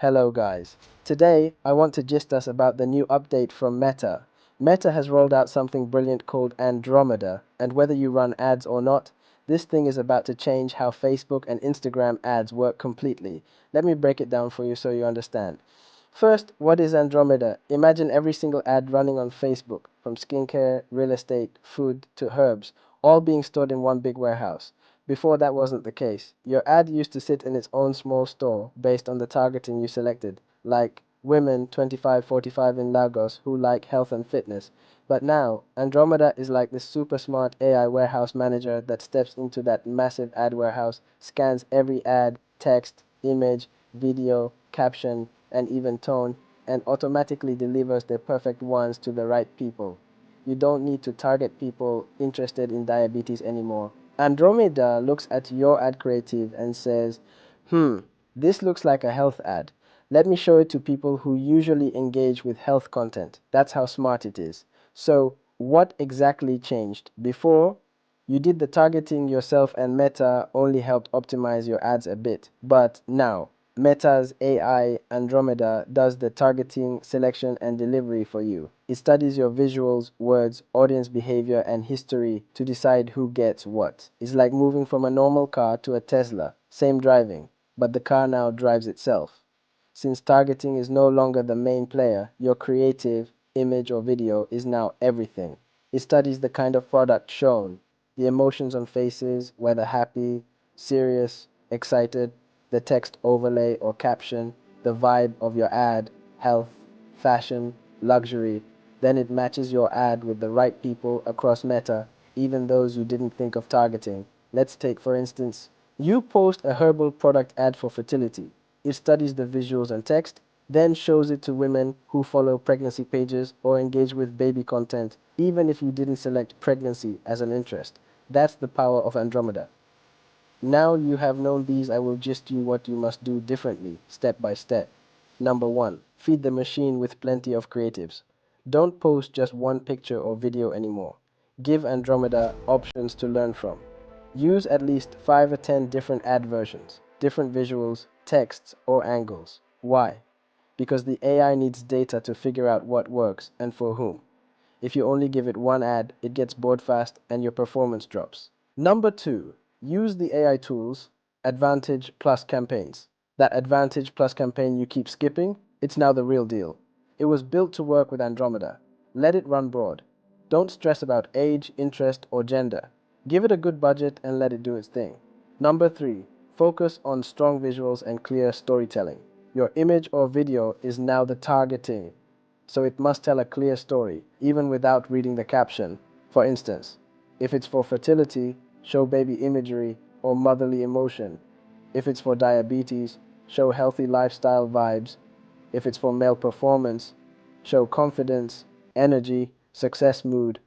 Hello guys. Today I want to gist us about the new update from Meta. Meta has rolled out something brilliant called Andromeda, and whether you run ads or not, this thing is about to change how Facebook and Instagram ads work completely. Let me break it down for you so you understand. First, what is Andromeda? Imagine every single ad running on Facebook, from skincare, real estate, food to herbs, all being stored in one big warehouse. Before that wasn't the case. Your ad used to sit in its own small store based on the targeting you selected, like women 25-45 in Lagos who like health and fitness. But now, Andromeda is like this super smart AI warehouse manager that steps into that massive ad warehouse, scans every ad, text, image, video, caption, and even tone, and automatically delivers the perfect ones to the right people. You don't need to target people interested in diabetes anymore. Andromeda looks at your ad creative and says, this looks like a health ad. Let me show it to people who usually engage with health content. That's how smart it is. So, what exactly changed? Before, you did the targeting yourself and Meta only helped optimize your ads a bit. But now, Meta's AI Andromeda does the targeting, selection, and delivery for you. It studies your visuals, words, audience behavior, and history to decide who gets what. It's like moving from a normal car to a Tesla. Same driving, but the car now drives itself. Since targeting is no longer the main player, your creative, image, or video is now everything. It studies the kind of product shown, the emotions on faces, whether happy, serious, excited, the text overlay or caption, the vibe of your ad, health, fashion, luxury. Then it matches your ad with the right people across Meta, even those you didn't think of targeting. Let's take, for instance, you post a herbal product ad for fertility. It studies the visuals and text, then shows it to women who follow pregnancy pages or engage with baby content, even if you didn't select pregnancy as an interest. That's the power of Andromeda. Now you have known these, I will gist you what you must do differently, step by step. Number one, feed the machine with plenty of creatives. Don't post just one picture or video anymore. Give Andromeda options to learn from. Use at least 5 or 10 different ad versions, different visuals, texts, or angles. Why? Because the AI needs data to figure out what works and for whom. If you only give it one ad, it gets bored fast and your performance drops. Number two, use the AI tools, Advantage plus campaigns. That Advantage plus campaign you keep skipping, it's now the real deal. It was built to work with Andromeda. Let it run broad. Don't stress about age, interest, or gender. Give it a good budget and let it do its thing. Number three, focus on strong visuals and clear storytelling. Your image or video is now the targeting, so it must tell a clear story, even without reading the caption. For instance, if it's for fertility, show baby imagery or motherly emotion. If it's for diabetes, show healthy lifestyle vibes. If it's for male performance, show confidence, energy, success mood.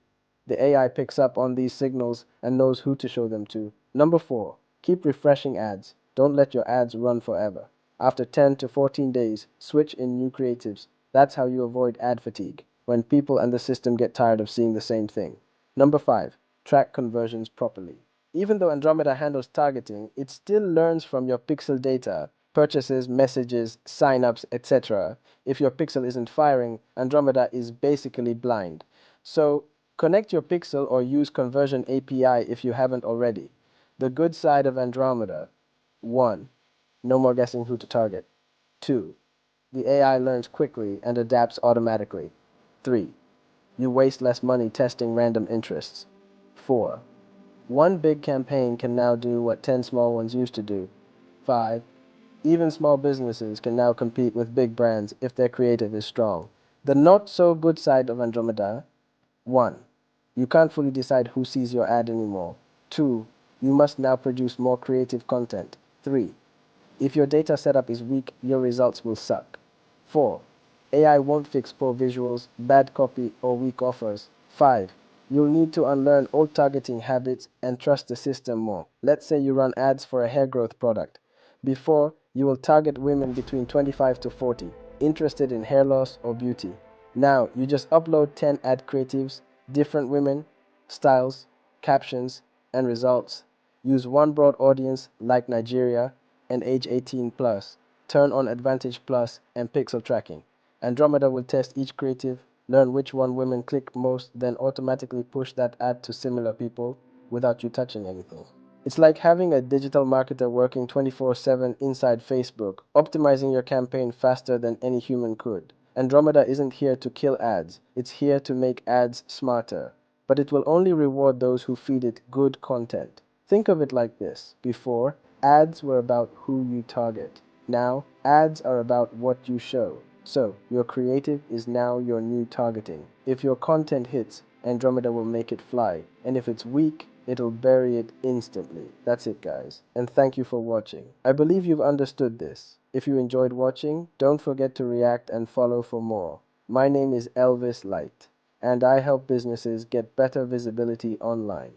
The AI picks up on these signals and knows who to show them to. Number four, keep refreshing ads. Don't let your ads run forever. After 10 to 14 days, switch in new creatives. That's how you avoid ad fatigue, when people and the system get tired of seeing the same thing. Number five, track conversions properly. Even though Andromeda handles targeting, it still learns from your pixel data, purchases, messages, signups, etc. If your pixel isn't firing, Andromeda is basically blind. So connect your pixel or use Conversion API if you haven't already. The good side of Andromeda: 1. No more guessing who to target. 2. The AI learns quickly and adapts automatically. 3. You waste less money testing random interests. 4. One big campaign can now do what 10 small ones used to do. 5. Even small businesses can now compete with big brands if their creative is strong. The not so good side of Andromeda: 1. You can't fully decide who sees your ad anymore. 2. You must now produce more creative content. 3. If your data setup is weak, your results will suck. 4. AI won't fix poor visuals, bad copy, or weak offers. 5. You'll need to unlearn old targeting habits and trust the system more. Let's say you run ads for a hair growth product. Before, you will target women between 25 to 40, interested in hair loss or beauty. Now, you just upload 10 ad creatives, different women, styles, captions, and results. Use one broad audience like Nigeria and age 18 plus. turn on Advantage Plus and pixel tracking. Andromeda will test each creative, learn which one women click most, then automatically push that ad to similar people without you touching anything. It's like having a digital marketer working 24/7 inside Facebook, optimizing your campaign faster than any human could. Andromeda isn't here to kill ads, it's here to make ads smarter. But it will only reward those who feed it good content. Think of it like this. Before, ads were about who you target. Now, ads are about what you show. So, your creative is now your new targeting. If your content hits, Andromeda will make it fly. And if it's weak, it'll bury it instantly. That's it, guys. And thank you for watching. I believe you've understood this. If you enjoyed watching, don't forget to react and follow for more. My name is Elvis Light, and I help businesses get better visibility online.